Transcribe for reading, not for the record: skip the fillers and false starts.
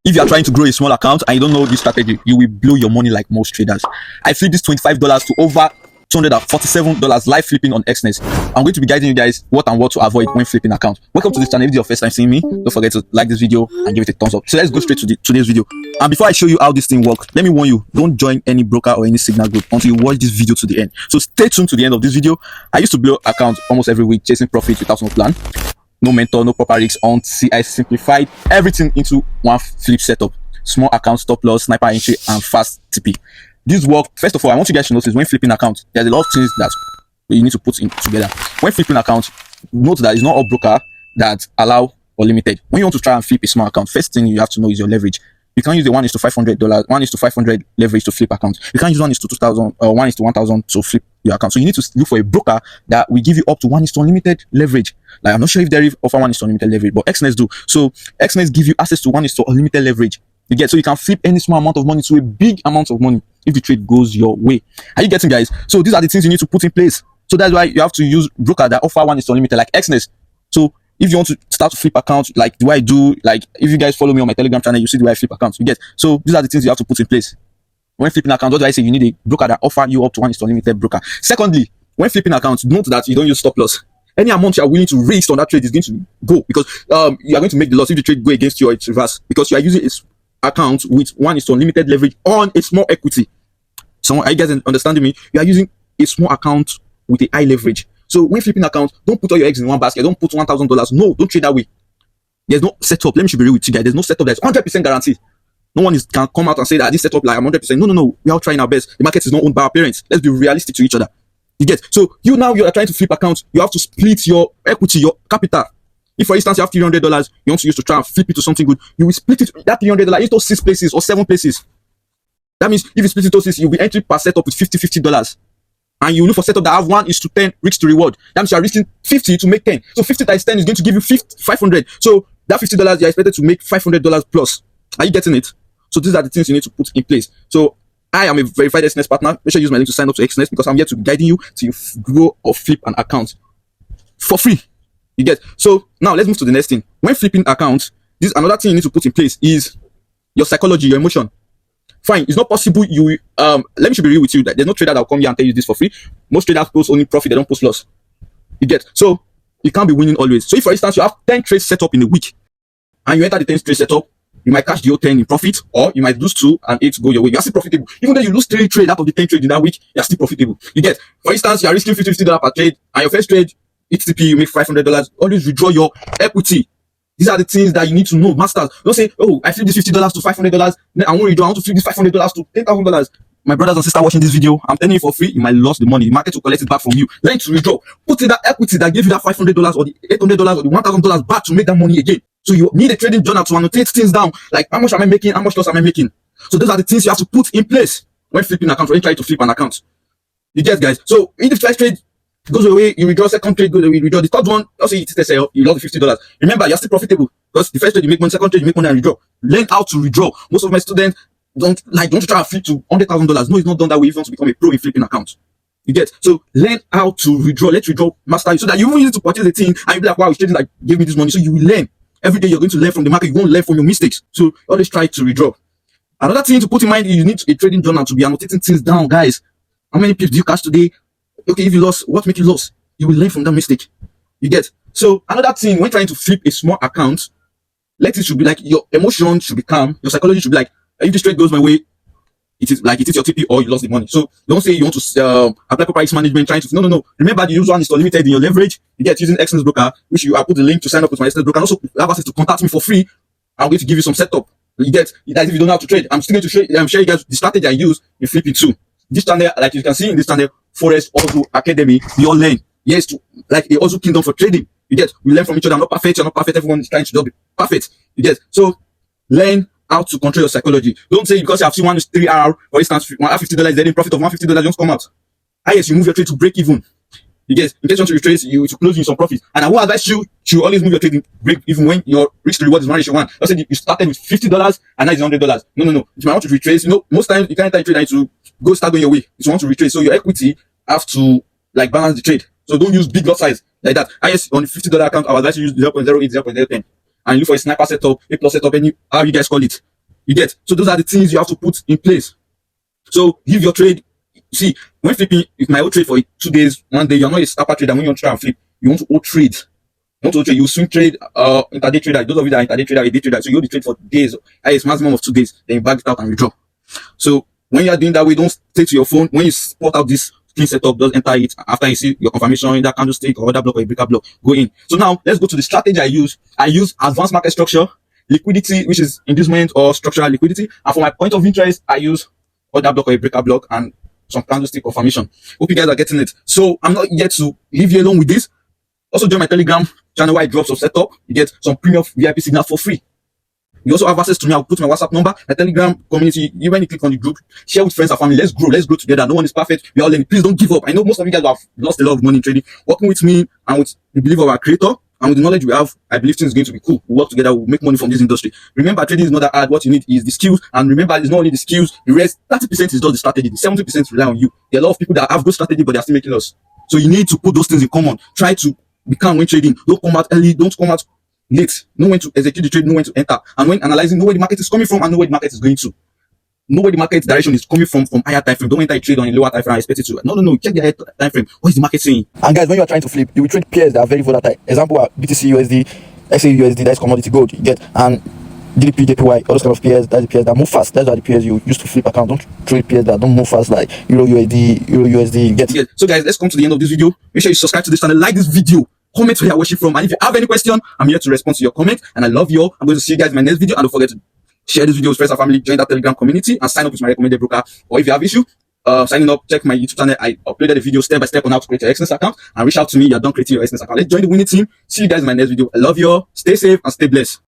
If you are trying to grow a small account and you don't know this strategy, you will blow your money like most traders. I flipped this $25 to over $247 live flipping on exness. I'm going to be guiding you guys what to avoid when flipping account. Welcome to this channel. If this is your first time seeing me, don't forget to like this video and give it a thumbs up. So let's go straight to today's video. And before I show you how this thing works, let me warn you, don't join any broker or any signal group until you watch this video to the end. So stay tuned to the end of this video. I used to blow accounts almost every week, chasing profit without no plan, no mentor, no proper risks, until I simplified everything into one flip setup. Small account, stop loss, sniper entry, and fast TP. This work, first of all, I want you guys to notice when flipping account, there's a lot of things that you need to put in together. When flipping account, note that it's not all broker that allow or limited. When you want to try and flip a small account, first thing you have to know is your leverage. You can't use the $1:500, $1:500 leverage to flip account. You can't use $1:2,000 or $1:1,000 to flip your account. So you need to look for a broker that will give you up to $1:unlimited leverage. Like, I'm not sure if they offer $1:unlimited leverage, but exness do. So exness give you access to $1:unlimited leverage. You get, so you can flip any small amount of money to a big amount of money if the trade goes your way. Are you getting, guys? So these are the things you need to put in place. So that's why you have to use broker that offer $1:unlimited like exness. So if you want to start to flip account like the way I do, like if you guys follow me on my Telegram channel, you see the way I flip accounts. You get, so these are the things you have to put in place when flipping account. What do I say? You need a broker that offer you up to $1:unlimited broker. Secondly, when flipping accounts, note that you don't use stop loss. Any amount you are willing to risk on that trade is going to go, because you are going to make the loss if the trade go against you or it's reverse, because you are using its account with $1:unlimited leverage on a small equity. So are you guys understanding me? You are using a small account with a high leverage. So when flipping account, don't put all your eggs in one basket. Don't put $1,000. No, don't trade that way. There's no setup. Let me be real with you guys. There's no setup that's 100% guaranteed. No one can come out and say that this setup like I'm 100%. No. We are trying our best. The market is not owned by our parents. Let's be realistic to each other. You get, so you are trying to flip account. You have to split your equity, your capital. If, for instance, you have $300 you want to use to try and flip it to something good, you will split it, that $300 into 6 places or 7 places. That means if you split it to 6, you'll be entering per setup with $50. And you look for setup that have 1:10 risk to reward. That means you are risking 50 to make 10. So 50 times 10 is going to give you 500. So that $50 you are expected to make $500 plus. Are you getting it? So these are the things you need to put in place. So I am a verified exness partner. Make sure you use my link to sign up to exness, because I'm here to be guiding you to grow or flip an account for free. You get, so now let's move to the next thing. When flipping accounts, this another thing you need to put in place is your psychology, your emotion. Fine, it's not possible you let me be real with you that there's no trader that will come here and tell you this for free. Most traders post only profit, they don't post loss. You get, so you can't be winning always. So if, for instance, you have 10 trades set up in a week and you enter the 10th trade setup, you might cash the whole 10 in profit, or you might lose 2 and 8 go your way. You're still profitable. Even though you lose 3 trades out of the 10 trades in that week, you're still profitable. You get, for instance, you're risking $50 per trade, and your first trade XTP, you make $500. Always withdraw your equity. These are the things that you need to know, masters. Don't say, oh, I flip this $50 to $500. Then I won't withdraw. I want to flip this $500 to $10,000. My brothers and sisters watching this video, I'm telling you for free, you might lose the money. The market will collect it back from you. Learn to withdraw. Put in that equity that gave you that $500 or the $800 or the $1,000 back to make that money again. So you need a trading journal to annotate things down. Like, how much am I making? How much loss am I making? So those are the things you have to put in place when flipping an account, when trying to flip an account. You get, guys? So if the first trade goes away, you withdraw. Second trade goes away, you withdraw. The third one, also you lost the $50. Remember, you're still profitable, because the first trade you make money, second trade you make money and withdraw. Learn how to withdraw. Most of my students don't try to flip to $100,000. No, it's not done that way if you want to become a pro in flipping account. You get, so learn how to withdraw. Let withdraw master you, so that you won't use it to purchase a thing and you'll be like, wow, it's trading like gave me this money. So you will learn. Every day you're going to learn from the market. You won't learn from your mistakes. So always try to withdraw. Another thing to put in mind is you need a trading journal to be annotating things down, guys. How many pips do you cash today? Okay, if you lost, what make you lose? You will learn from that mistake. You get, so another thing when trying to flip a small account, let it should be like your emotion should be calm. Your psychology should be like, if the trade goes my way, it is your TP or you lost the money. So don't say you want to apply proper risk management, trying to no. Remember, the use $1:unlimited in your leverage. You get using exness broker, which I put the link to sign up with my exness broker. And also have access to contact me for free. I'm going to give you some setup. You get, guys, if you don't know how to trade, I'm still going to share you guys the strategy I use in flipping too. This channel, like you can see in this channel, Forex also Academy, we all learn. Yes, to like a also kingdom for trading. You get, we learn from each other. I'm not perfect, you're not perfect, everyone is trying to be perfect. You get, so learn how to control your psychology. Don't say because you have seen 1 3 hour, for instance, $50, then profit of $150 just come out. Yes, you move your trade to break even. You get, in case you want to retrace, you to close in some profit. And I will advise you to always move your trade in break even when your risk to reward is 1:1. Let's say you started with $50 and now it's $100. No. If you want to retrace, most times you can't enter a trade and to go start going your way. If you want to retrace, so your equity have to like balance the trade. So don't use big lot size like that. Yes, on the $50 account, I would advise you use 0.08, 0.010. And you look for a sniper setup, A+ setup, how you guys call it. You get? So those are the things you have to put in place. So give your trade. See, when flipping, if my old trade for 2 days, 1 day, you're not a scalper trader. When you want to try and flip, you want to hold trade. You want to hold trade. You swing trade, intraday trader. Those of you that are intraday trader, a day trader. So you hold the trade for days. It's maximum of 2 days. Then you back it out and withdraw. So when you are doing that way, don't stay to your phone. When you spot out this clean setup, just enter it. After you see your confirmation in that candlestick or other block or a breaker block, go in. So now let's go to the strategy I use. I use advanced market structure, liquidity, which is inducement or structural liquidity. And for my point of interest, I use other block or a breaker block and some candlestick confirmation. Hope you guys are getting it. So I'm not yet to leave you alone with this. Also join my Telegram channel where I drop some setup. You get some premium VIP signal for free. You also have access to me. I'll put my WhatsApp number, my Telegram community. You when you click on the group, share with friends and family. Let's grow together. No one is perfect. We are all learning. Please don't give up. I know most of you guys have lost a lot of money in trading. Working with me and with the belief of our creator and with the knowledge we have, I believe things are going to be cool. We'll work together. We'll make money from this industry. Remember, trading is not that hard. What you need is the skills. And remember, it's not only the skills. The rest, 30% is just the strategy. The 70% rely on you. There are a lot of people that have good strategy, but they are still making loss. So you need to put those things in common. Try to be calm when trading. Don't come out early. Don't come out late. Know when to execute the trade, know when to enter. And when analyzing, know where the market is coming from and know where the market is going to. Know where the market direction is coming from higher time frame. Don't enter a trade on a lower time frame and expect it to. No. Check the higher time frame. What is the market saying? And guys, when you are trying to flip, you will trade pairs that are very volatile. Example are BTC USD, XAUUSD, that's commodity gold. You get, and GDP, JPY, all those kind of pairs. That's the pairs that move fast. That's the pairs you use to flip account. Don't trade pairs that don't move fast like Euro USD. You get. Yeah. So guys, let's come to the end of this video. Make sure you subscribe to this channel, like this video. Comment where you're watching from, and if you have any question, I'm here to respond to your comment. And I love you all. I'm going to see you guys in my next video. And don't forget to share this video with friends and family, join that Telegram community, and sign up with my recommended broker. Or if you have issue signing up, check my YouTube channel. I uploaded a video step by step on how to create your exness account, and reach out to me. You're done creating your exness account. Let's join the winning team. See you guys in my next video. I love you all. Stay safe and stay blessed.